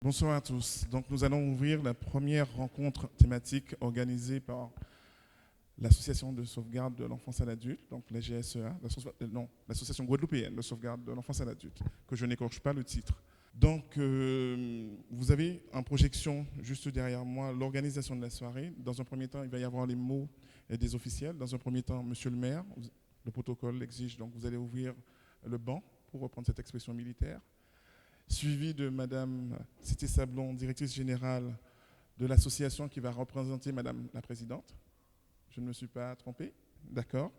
Bonsoir à tous. Donc, nous allons ouvrir la première rencontre thématique organisée par l'Association de sauvegarde de l'enfance à l'adulte, donc la GSEA, l'Association guadeloupéenne de sauvegarde de l'enfance à l'adulte, que je n'écorche pas le titre. Donc, vous avez en projection, juste derrière moi, l'organisation de la soirée. Dans un premier temps, il va y avoir les mots des officiels. Dans un premier temps, Monsieur le maire, le protocole l'exige, donc vous allez ouvrir le banc, pour reprendre cette expression militaire, suivi de Madame Cité Sablon, directrice générale de l'association qui va représenter Madame la Présidente. Je ne me suis pas trompé, d'accord.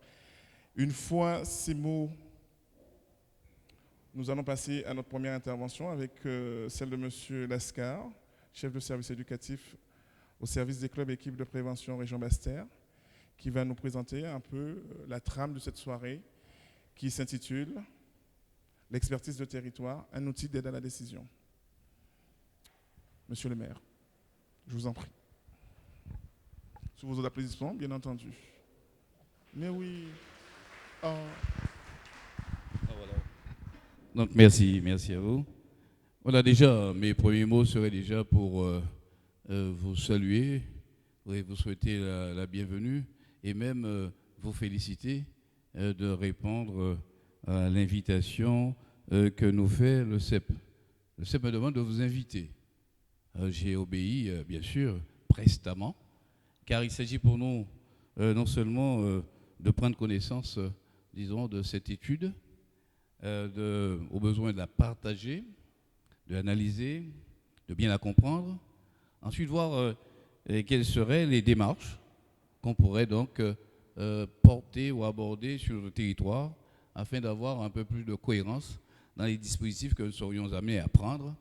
Une fois ces mots, nous allons passer à notre première intervention avec celle de Monsieur Lascar, chef de service éducatif au service des clubs et équipes de prévention Région Basse-Terre, qui va nous présenter un peu la trame de cette soirée qui s'intitule « L'expertise de territoire, un outil d'aide à la décision ». Monsieur le maire, je vous en prie. Sous vos applaudissements, bien entendu. Mais oui. Oh. Voilà. Donc merci à vous. Voilà, déjà, mes premiers mots seraient déjà pour vous saluer, vous souhaiter la bienvenue et même vous féliciter de répondre à l'invitation que nous fait le CEP. Le CEP me demande de vous inviter. J'ai obéi, bien sûr, prestamment, car il s'agit pour nous non seulement de prendre connaissance, disons, de cette étude, au besoin de la partager, de l'analyser, de bien la comprendre, ensuite voir quelles seraient les démarches qu'on pourrait donc porter ou aborder sur le territoire afin d'avoir un peu plus de cohérence dans les dispositifs que nous serions amenés à prendre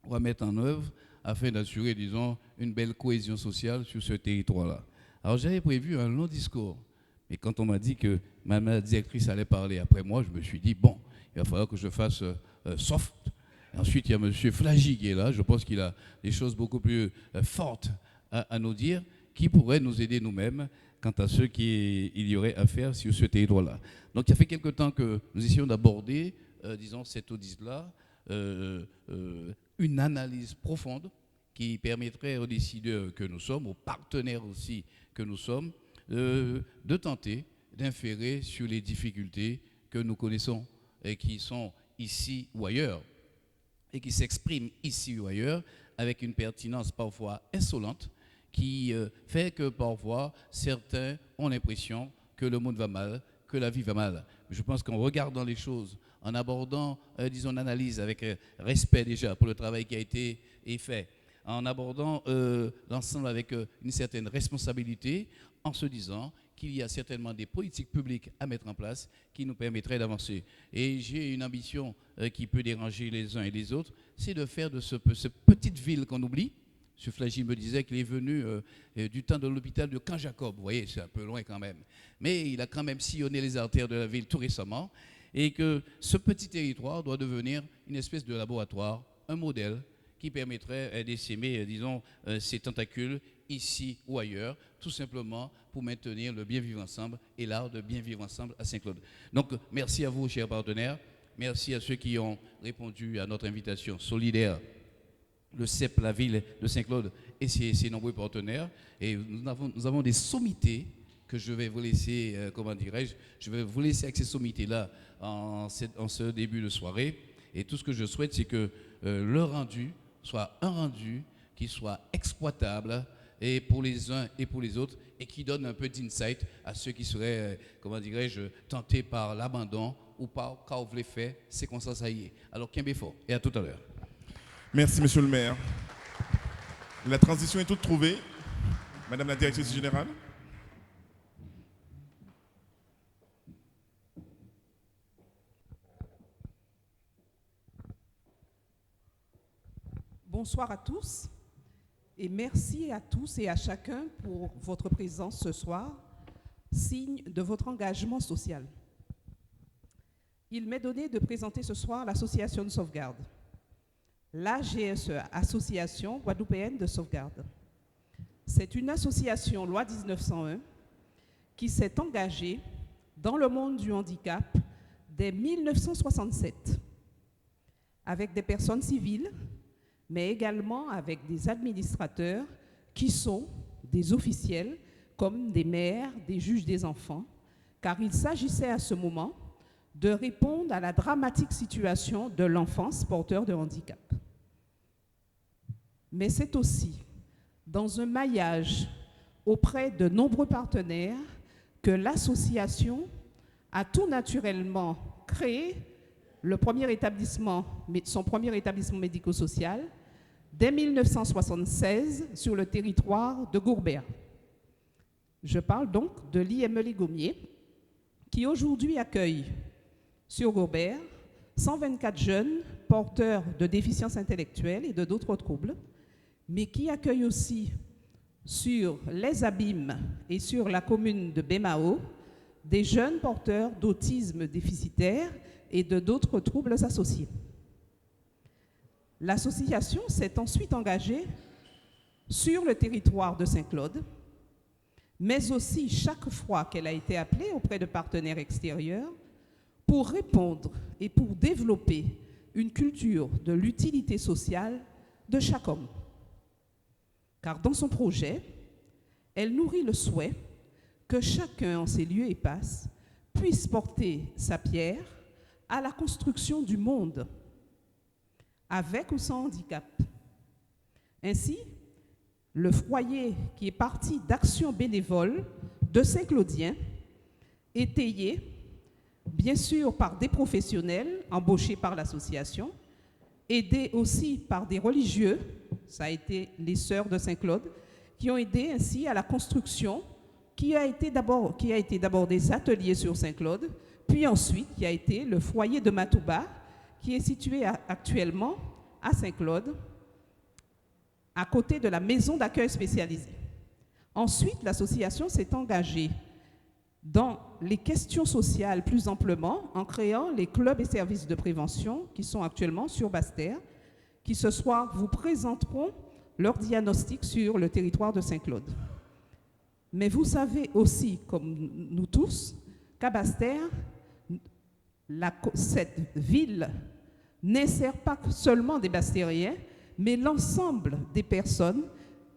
ou à mettre en œuvre afin d'assurer, disons, une belle cohésion sociale sur ce territoire-là. Alors j'avais prévu un long discours, mais quand on m'a dit que ma directrice allait parler après moi, je me suis dit, bon, il va falloir que je fasse soft. Et ensuite, il y a M. Flagy qui est là, je pense qu'il a des choses beaucoup plus fortes à nous dire, qui pourraient nous aider nous-mêmes quant à ce qu'il y aurait à faire sur ce territoire-là. Donc, il y a fait quelque temps que nous essayons d'aborder, disons, cette audit-là, une analyse profonde qui permettrait aux décideurs que nous sommes, aux partenaires aussi que nous sommes, de tenter d'inférer sur les difficultés que nous connaissons et qui sont ici ou ailleurs, et qui s'expriment ici ou ailleurs avec une pertinence parfois insolente, qui fait que parfois certains ont l'impression que le monde va mal, que la vie va mal. Je pense qu'en regardant les choses, en abordant, disons, l'analyse avec respect déjà pour le travail qui a été fait, en abordant l'ensemble avec une certaine responsabilité, en se disant qu'il y a certainement des politiques publiques à mettre en place qui nous permettraient d'avancer. Et j'ai une ambition qui peut déranger les uns et les autres, c'est de faire de cette petite ville qu'on oublie. M. Flagy me disait qu'il est venu du temps de l'hôpital de Camp-Jacob. Vous voyez, c'est un peu loin quand même. Mais il a quand même sillonné les artères de la ville tout récemment. Et que ce petit territoire doit devenir une espèce de laboratoire, un modèle qui permettrait d'essaimer, disons, ces tentacules ici ou ailleurs, tout simplement pour maintenir le bien vivre ensemble et l'art de bien vivre ensemble à Saint-Claude. Donc, merci à vous, chers partenaires. Merci à ceux qui ont répondu à notre invitation solidaire, le CEP, la ville de Saint-Claude et ses nombreux partenaires. Et nous avons des sommités que je vais vous laisser, je vais vous laisser avec ces sommités-là en ce début de soirée. Et tout ce que je souhaite, c'est que le rendu soit un rendu qui soit exploitable et pour les uns et pour les autres et qui donne un peu d'insight à ceux qui seraient, tentés par l'abandon ou par quand on voulait faire, c'est comme ça y est. Alors, qu'un fort et à tout à l'heure. Merci, monsieur le maire. La transition est toute trouvée. Madame la directrice générale. Bonsoir à tous et merci à tous et à chacun pour votre présence ce soir, signe de votre engagement social. Il m'est donné de présenter ce soir l'association de sauvegarde, l'AGSE, Association guadeloupéenne de sauvegarde. C'est une association loi 1901 qui s'est engagée dans le monde du handicap dès 1967 avec des personnes civiles, mais également avec des administrateurs qui sont des officiels, comme des maires, des juges des enfants, car il s'agissait à ce moment de répondre à la dramatique situation de l'enfance porteur de handicap. Mais c'est aussi dans un maillage auprès de nombreux partenaires que l'association a tout naturellement créé son premier établissement médico-social dès 1976 sur le territoire de Gourbert. Je parle donc de l'IME Les Gommiers, qui aujourd'hui accueille sur Gourbert 124 jeunes porteurs de déficiences intellectuelles et de d'autres troubles, mais qui accueille aussi sur les Abîmes et sur la commune de Bémao des jeunes porteurs d'autisme déficitaire et de d'autres troubles associés. L'association s'est ensuite engagée sur le territoire de Saint-Claude, mais aussi chaque fois qu'elle a été appelée auprès de partenaires extérieurs pour répondre et pour développer une culture de l'utilité sociale de chaque homme. Car dans son projet, elle nourrit le souhait que chacun en ces lieux et passes puisse porter sa pierre à la construction du monde, avec ou sans handicap. Ainsi, le foyer qui est parti d'actions bénévoles de Saint-Claudien, étayé bien sûr par des professionnels embauchés par l'association, aidés aussi par des religieux, ça a été les sœurs de Saint-Claude, qui ont aidé ainsi à la construction, qui a été d'abord des ateliers sur Saint-Claude, puis ensuite qui a été le foyer de Matouba, qui est situé actuellement à Saint-Claude, à côté de la maison d'accueil spécialisée. Ensuite, l'association s'est engagée dans les questions sociales plus amplement en créant les clubs et services de prévention qui sont actuellement sur Basse-Terre, qui ce soir vous présenteront leur diagnostic sur le territoire de Saint-Claude. Mais vous savez aussi, comme nous tous, qu'à Basse-Terre, cette ville ne sert pas seulement des Basse-Terriens, mais l'ensemble des personnes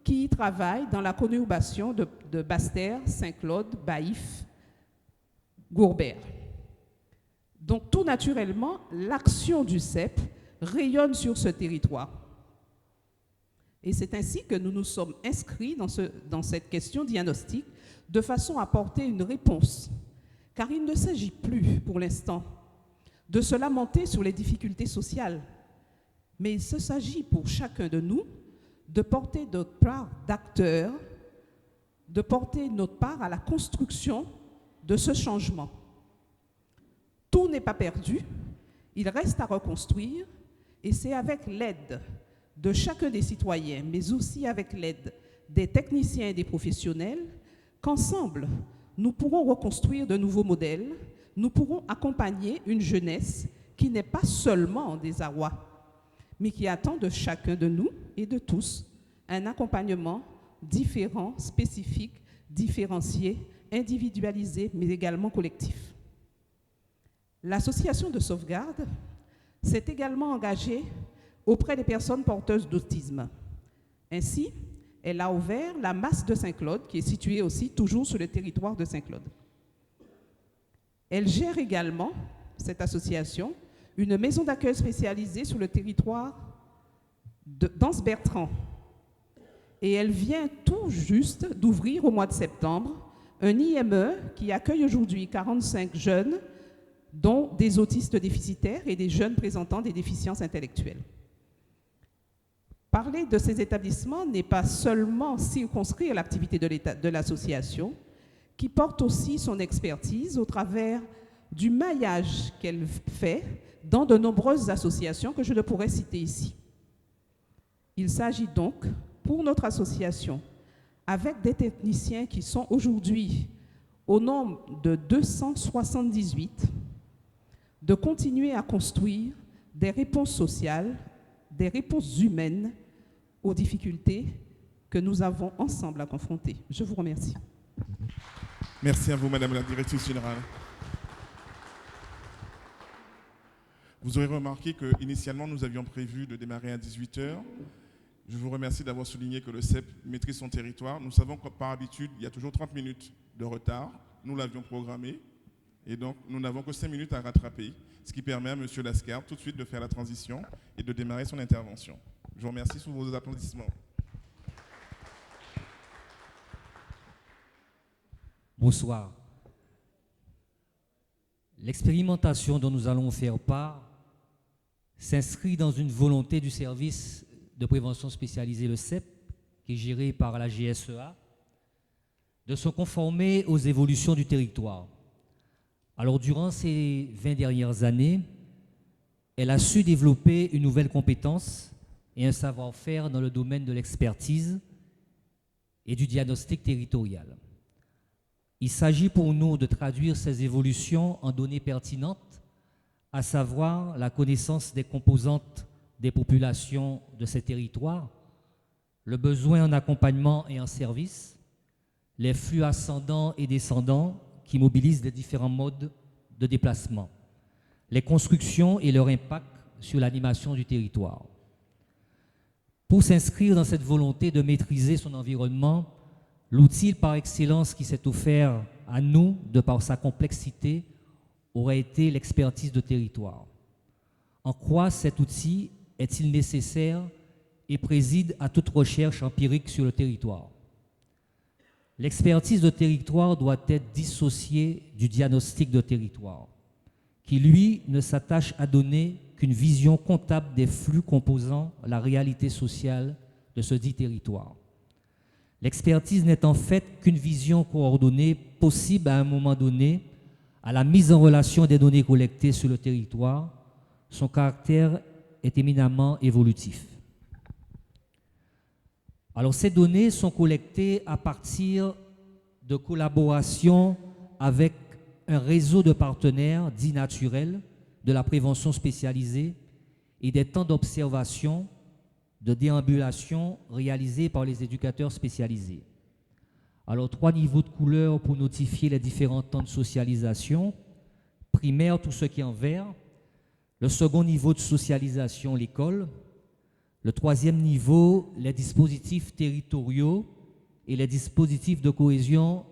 qui y travaillent dans la conurbation de Basse-Terre, Saint-Claude, Baïf, Gourbert. Donc tout naturellement, l'action du CEP rayonne sur ce territoire. Et c'est ainsi que nous nous sommes inscrits dans cette question diagnostique de façon à apporter une réponse. Car il ne s'agit plus, pour l'instant, de se lamenter sur les difficultés sociales, mais il s'agit pour chacun de nous de porter notre part d'acteur, de porter notre part à la construction de ce changement. Tout n'est pas perdu, il reste à reconstruire, et c'est avec l'aide de chacun des citoyens, mais aussi avec l'aide des techniciens et des professionnels, qu'ensemble, nous pourrons reconstruire de nouveaux modèles, nous pourrons accompagner une jeunesse qui n'est pas seulement en désarroi, mais qui attend de chacun de nous et de tous un accompagnement différent, spécifique, différencié, individualisé, mais également collectif. L'association de sauvegarde s'est également engagée auprès des personnes porteuses d'autisme. Ainsi, elle a ouvert la Masse de Saint-Claude, qui est située aussi toujours sur le territoire de Saint-Claude. Elle gère également, cette association, une maison d'accueil spécialisée sur le territoire d'Anse-Bertrand. Et elle vient tout juste d'ouvrir au mois de septembre un IME qui accueille aujourd'hui 45 jeunes, dont des autistes déficitaires et des jeunes présentant des déficiences intellectuelles. Parler de ces établissements n'est pas seulement circonscrire l'activité de l'association, qui porte aussi son expertise au travers du maillage qu'elle fait dans de nombreuses associations que je ne pourrais citer ici. Il s'agit donc, pour notre association, avec des techniciens qui sont aujourd'hui au nombre de 278, de continuer à construire des réponses sociales, des réponses humaines aux difficultés que nous avons ensemble à confronter. Je vous remercie. Merci à vous, Madame la Directrice Générale. Vous aurez remarqué qu'initialement, nous avions prévu de démarrer à 18 heures. Je vous remercie d'avoir souligné que le CEP maîtrise son territoire. Nous savons que par habitude, il y a toujours 30 minutes de retard. Nous l'avions programmé. Et donc, nous n'avons que 5 minutes à rattraper, ce qui permet à M. Lascar tout de suite de faire la transition et de démarrer son intervention. Je vous remercie pour vos applaudissements. Bonsoir. L'expérimentation dont nous allons faire part s'inscrit dans une volonté du service de prévention spécialisée, le CEP, qui est géré par la GSEA, de se conformer aux évolutions du territoire. Alors, durant ces 20 dernières années, elle a su développer une nouvelle compétence et un savoir-faire dans le domaine de l'expertise et du diagnostic territorial. Il s'agit pour nous de traduire ces évolutions en données pertinentes, à savoir la connaissance des composantes des populations de ces territoires, le besoin en accompagnement et en service, les flux ascendants et descendants qui mobilisent les différents modes de déplacement, les constructions et leur impact sur l'animation du territoire. Pour s'inscrire dans cette volonté de maîtriser son environnement, l'outil par excellence qui s'est offert à nous, de par sa complexité, aurait été l'expertise de territoire. En quoi cet outil est-il nécessaire et préside à toute recherche empirique sur le territoire? L'expertise de territoire doit être dissociée du diagnostic de territoire, qui, lui, ne s'attache à donner qu'une vision comptable des flux composant la réalité sociale de ce dit territoire. L'expertise n'est en fait qu'une vision coordonnée possible à un moment donné à la mise en relation des données collectées sur le territoire. Son caractère est éminemment évolutif. Alors, ces données sont collectées à partir de collaboration avec un réseau de partenaires dits naturels de la prévention spécialisée et des temps d'observation, de déambulation réalisés par les éducateurs spécialisés. Alors, 3 niveaux de couleur pour notifier les différents temps de socialisation. Primaire, tout ce qui est en vert. Le second niveau de socialisation, l'école. Le 3e niveau, les dispositifs territoriaux et les dispositifs de cohésion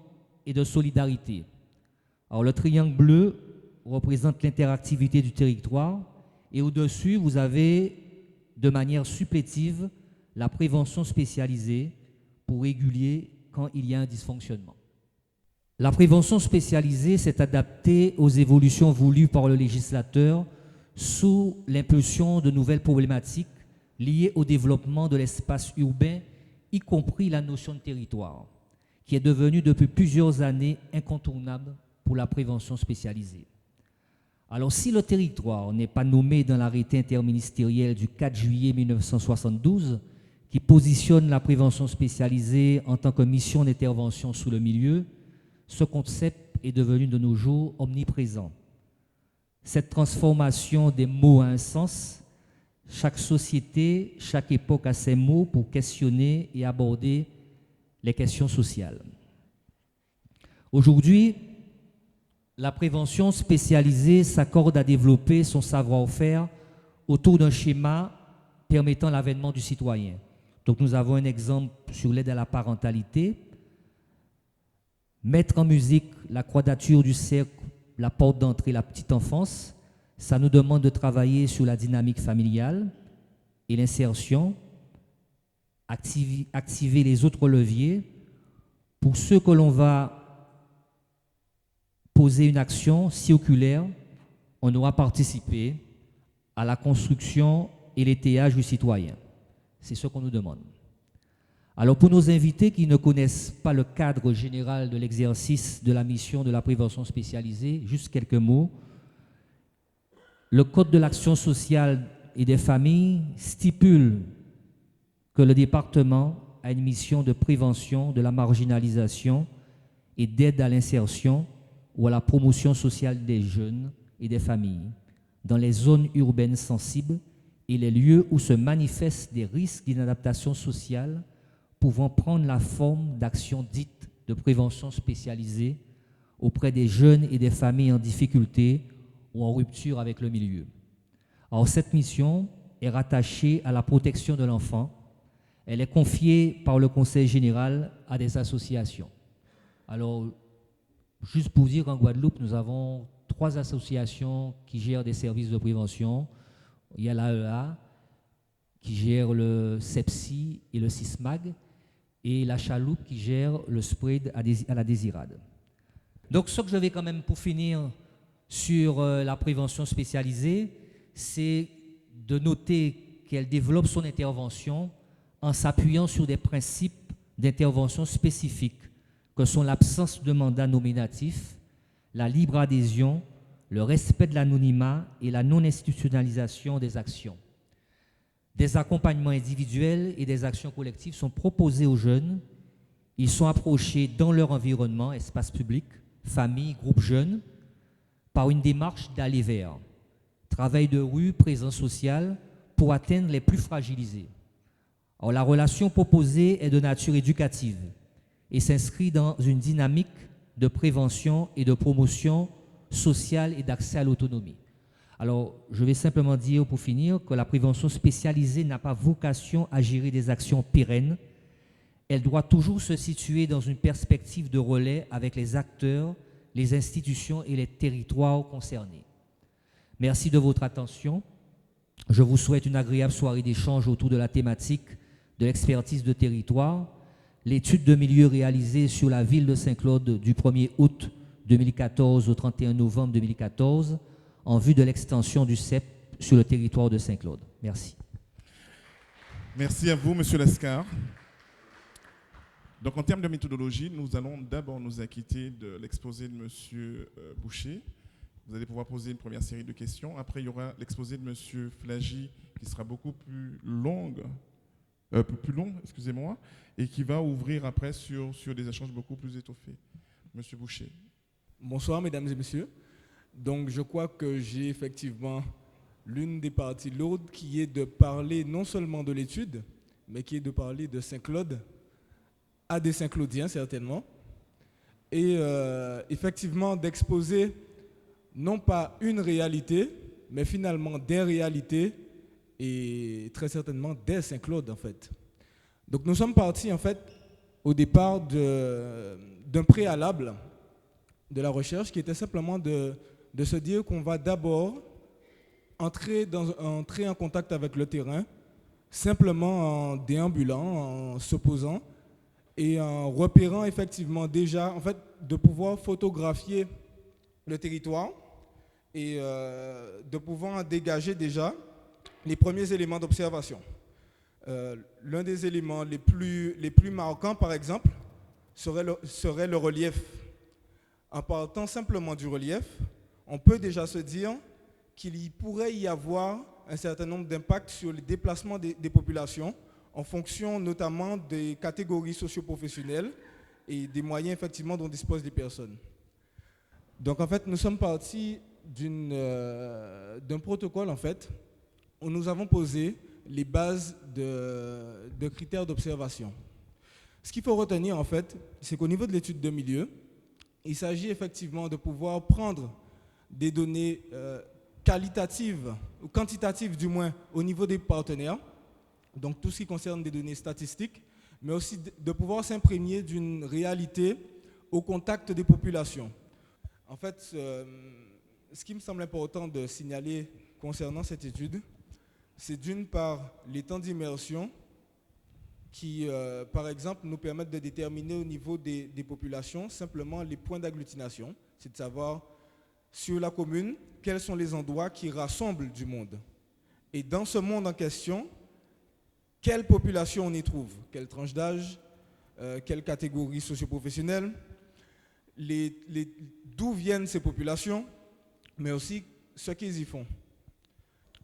et de solidarité. Alors, le triangle bleu représente l'interactivité du territoire et au-dessus, vous avez de manière supplétive la prévention spécialisée pour réguler quand il y a un dysfonctionnement. La prévention spécialisée s'est adaptée aux évolutions voulues par le législateur sous l'impulsion de nouvelles problématiques liées au développement de l'espace urbain, y compris la notion de territoire, qui est devenue depuis plusieurs années incontournable pour la prévention spécialisée. Alors, si le territoire n'est pas nommé dans l'arrêté interministériel du 4 juillet 1972, qui positionne la prévention spécialisée en tant que mission d'intervention sous le milieu, ce concept est devenu de nos jours omniprésent. Cette transformation des mots a un sens. Chaque société, chaque époque a ses mots pour questionner et aborder les questions sociales. Aujourd'hui, la prévention spécialisée s'accorde à développer son savoir-faire autour d'un schéma permettant l'avènement du citoyen. Donc nous avons un exemple sur l'aide à la parentalité. Mettre en musique la quadrature du cercle, la porte d'entrée, la petite enfance, ça nous demande de travailler sur la dynamique familiale et l'insertion, activer les autres leviers. Pour ceux que l'on va poser une action circulaire, on aura participé à la construction et l'étayage du citoyen. C'est ce qu'on nous demande. Alors pour nos invités qui ne connaissent pas le cadre général de l'exercice de la mission de la prévention spécialisée, juste quelques mots. Le Code de l'action sociale et des familles stipule que le département a une mission de prévention de la marginalisation et d'aide à l'insertion ou à la promotion sociale des jeunes et des familles dans les zones urbaines sensibles et les lieux où se manifestent des risques d'inadaptation sociale pouvant prendre la forme d'actions dites de prévention spécialisée auprès des jeunes et des familles en difficulté ou en rupture avec le milieu. Alors, cette mission est rattachée à la protection de l'enfant. Elle est confiée par le Conseil général à des associations. Alors, juste pour dire qu'en Guadeloupe, nous avons 3 associations qui gèrent des services de prévention. Il y a l'AEA qui gère le CEPSI et le CISMAG, et la Chaloupe qui gère le SPRED à la Désirade. Donc, ce que je vais quand même, pour finir, sur la prévention spécialisée, c'est de noter qu'elle développe son intervention en s'appuyant sur des principes d'intervention spécifiques, que sont l'absence de mandat nominatif, la libre adhésion, le respect de l'anonymat et la non-institutionnalisation des actions. Des accompagnements individuels et des actions collectives sont proposés aux jeunes. Ils sont approchés dans leur environnement, espace public, famille, groupe jeunes, par une démarche d'aller vers. Travail de rue, présence sociale, pour atteindre les plus fragilisés. Alors, la relation proposée est de nature éducative et s'inscrit dans une dynamique de prévention et de promotion sociale et d'accès à l'autonomie. Alors, je vais simplement dire pour finir que la prévention spécialisée n'a pas vocation à gérer des actions pérennes. Elle doit toujours se situer dans une perspective de relais avec les acteurs, les institutions et les territoires concernés. Merci de votre attention. Je vous souhaite une agréable soirée d'échange autour de la thématique de l'expertise de territoire. L'étude de milieu réalisée sur la ville de Saint-Claude du 1er août 2014 au 31 novembre 2014 en vue de l'extension du CEP sur le territoire de Saint-Claude. Merci. Merci à vous, M. Lescar. Donc, en termes de méthodologie, nous allons d'abord nous acquitter de l'exposé de M. Boucher. Vous allez pouvoir poser une première série de questions. Après, il y aura l'exposé de M. Flagy qui sera beaucoup plus long, excusez-moi, et qui va ouvrir après sur des échanges beaucoup plus étoffés. M. Boucher. Bonsoir, mesdames et messieurs. Donc, je crois que j'ai effectivement l'une des parties lourdes qui est de parler non seulement de l'étude, mais qui est de parler de Saint-Claude à des Saint-Claudiens, certainement. Et effectivement, d'exposer non pas une réalité, mais finalement des réalités et très certainement des Saint-Claude, en fait. Donc, nous sommes partis, en fait, au départ d'un préalable de la recherche qui était simplement de se dire qu'on va d'abord entrer en contact avec le terrain, simplement en déambulant, en se posant et en repérant effectivement déjà, en fait, de pouvoir photographier le territoire et de pouvoir en dégager déjà les premiers éléments d'observation. L'un des éléments les plus marquants, par exemple, serait le relief. En partant simplement du relief, on peut déjà se dire qu'il pourrait y avoir un certain nombre d'impacts sur le déplacement des populations en fonction notamment des catégories socio-professionnelles et des moyens effectivement dont disposent les personnes. Donc en fait, nous sommes partis d'un protocole en fait où nous avons posé les bases de critères d'observation. Ce qu'il faut retenir en fait, c'est qu'au niveau de l'étude de milieu, il s'agit effectivement de pouvoir prendre des données qualitatives, ou quantitatives du moins, au niveau des partenaires, donc tout ce qui concerne des données statistiques, mais aussi de pouvoir s'imprégner d'une réalité au contact des populations. En fait, ce qui me semble important de signaler concernant cette étude, c'est d'une part les temps d'immersion qui, par exemple, nous permettent de déterminer au niveau des populations simplement les points d'agglutination, c'est de savoir sur la commune quels sont les endroits qui rassemblent du monde. Et dans ce monde en question, quelle population on y trouve, quelle tranche d'âge, quelle catégorie socio-professionnelle, d'où viennent ces populations, mais aussi ce qu'ils y font.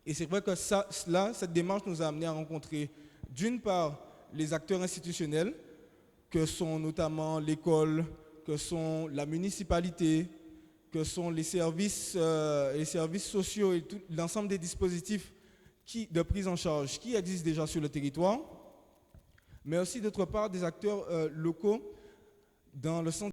Et c'est vrai que cette démarche nous a amené à rencontrer d'une part les acteurs institutionnels, que sont notamment l'école, que sont la municipalité, que sont les services sociaux et l'ensemble des dispositifs de prise en charge qui existent déjà sur le territoire, mais aussi d'autre part des acteurs locaux dans le sens